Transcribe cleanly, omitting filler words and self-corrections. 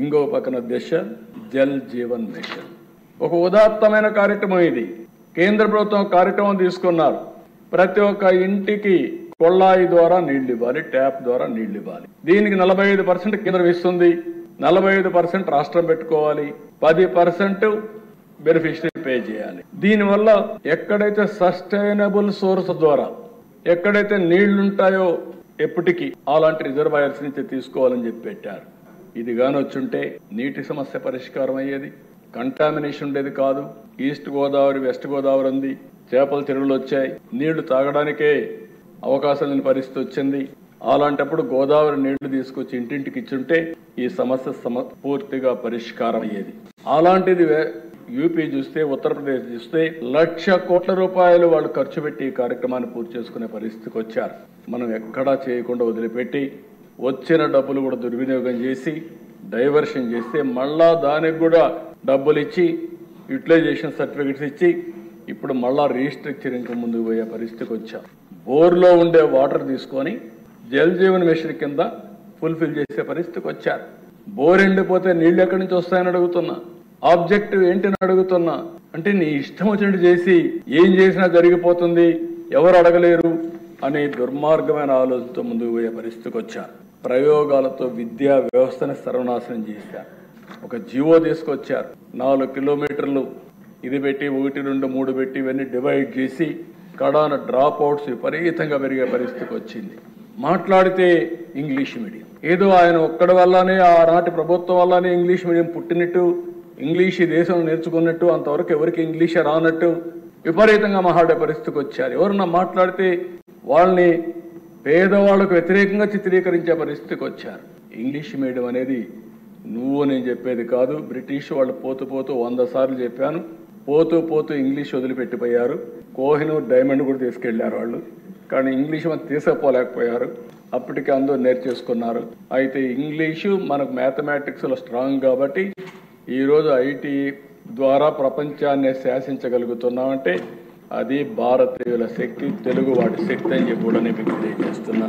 ఇంకో పక్కన దిశ జల్ జీవన్ మిషన్. ఒక ఉదాత్తమైన కార్యక్రమం ఇది. కేంద్ర ప్రభుత్వం కార్యక్రమం తీసుకున్నారు. ప్రతి ఒక్క ఇంటికి కొళ్ళాయి ద్వారా నీళ్లు ఇవ్వాలి, ట్యాప్ ద్వారా నీళ్లు ఇవ్వాలి. దీనికి 45% కేంద్రం ఇస్తుంది, 45% రాష్ట్రం పెట్టుకోవాలి, 10% బెనిఫిషరీ పే చేయాలి. దీనివల్ల ఎక్కడైతే సస్టైనబుల్ సోర్స్ ద్వారా ఎక్కడైతే నీళ్లుంటాయో ఎప్పటికీ అలాంటి రిజర్వాయర్స్ నుంచి తీసుకోవాలని చెప్పి పెట్టారు. ఇది గాని వచ్చుంటే నీటి సమస్య పరిష్కారం అయ్యేది, కంటామినేషన్ ఉండేది కాదు. ఈస్ట్ గోదావరి, వెస్ట్ గోదావరి ఉంది, చేపల చెరువులు వచ్చాయి, నీళ్లు తాగడానికే అవకాశం లేని పరిస్థితి వచ్చింది. అలాంటప్పుడు గోదావరి నీళ్లు తీసుకొచ్చి ఇంటింటికి ఇచ్చుంటే ఈ సమస్య పూర్తిగా పరిష్కారం అయ్యేది. అలాంటిది యూపీ చూస్తే, ఉత్తరప్రదేశ్ చూస్తే 1,00,000 కోట్ల రూపాయలు వాళ్ళు ఖర్చు పెట్టి ఈ కార్యక్రమాన్ని పూర్తి చేసుకునే పరిస్థితికి వచ్చారు. మనం ఎక్కడా చేయకుండా వదిలిపెట్టి వచ్చిన డబ్బులు కూడా దుర్వినియోగం చేసి డైవర్షన్ చేస్తే మళ్ళా దానికి కూడా డబ్బులు ఇచ్చి యూటిలైజేషన్ సర్టిఫికెట్స్ ఇచ్చి ఇప్పుడు మళ్ళా రీస్ట్రక్చరింగ్ ముందుకు పోయే పరిస్థితికి వచ్చాం. బోర్లో ఉండే వాటర్ తీసుకొని జల్ జీవన్ మిషన్ కింద ఫుల్ఫిల్ చేసే పరిస్థితికి వచ్చారు. బోర్ ఎండిపోతే నీళ్లు ఎక్కడి నుంచి వస్తాయని అడుగుతున్నా, ఆబ్జెక్టివ్ ఏంటని అడుగుతున్నా. అంటే నీ ఇష్టం వచ్చినట్టు చేసి ఏం చేసినా జరిగిపోతుంది, ఎవరు అడగలేరు అనే దుర్మార్గమైన ఆలోచనతో ముందుకు పోయే పరిస్థితికి వచ్చారు. ప్రయోగాలతో విద్యా వ్యవస్థని సర్వనాశనం చేశారు. ఒక జీవో తీసుకొచ్చారు, 4 కిలోమీటర్లు ఇది పెట్టి 1, 2, 3 పెట్టి ఇవన్నీ డివైడ్ చేసి కడాన డ్రాప్ అవుట్స్ విపరీతంగా పెరిగే పరిస్థితికి వచ్చింది. మాట్లాడితే ఇంగ్లీష్ మీడియం, ఏదో ఆయన ఒక్కడి వల్లనే ఆనాటి ప్రభుత్వం వల్లనే ఇంగ్లీష్ మీడియం పుట్టినట్టు, ఇంగ్లీష్ ఈ దేశం నేర్చుకున్నట్టు, అంతవరకు ఎవరికి ఇంగ్లీషే రానట్టు విపరీతంగా మాట్లాడే పరిస్థితికి వచ్చారు. ఎవరన్నా మాట్లాడితే వాళ్ళని పేదవాళ్ళకు వ్యతిరేకంగా చిత్రీకరించే పరిస్థితికి వచ్చారు. ఇంగ్లీష్ మీడియం అనేది నువ్వు నేను చెప్పేది కాదు. బ్రిటిష్ వాళ్ళు పోతూ 100 సార్లు చెప్పాను, పోతూ ఇంగ్లీష్ వదిలిపెట్టిపోయారు. కోహినూర్ డైమండ్ కూడా తీసుకెళ్లారు వాళ్ళు, కానీ ఇంగ్లీష్ మనం తీసుకుపోలేకపోయారు. అప్పటికి అందరూ నేర్చేసుకున్నారు. అయితే ఇంగ్లీషు మనకు మ్యాథమెటిక్స్లో స్ట్రాంగ్ కాబట్టి ఈరోజు ఐటీ ద్వారా ప్రపంచాన్ని శాసించగలుగుతున్నామంటే అది భారతీయుల శక్తి, తెలుగు వాడి శక్తి అని చెప్పి కూడా నేను మీకు తెలియజేస్తున్నా.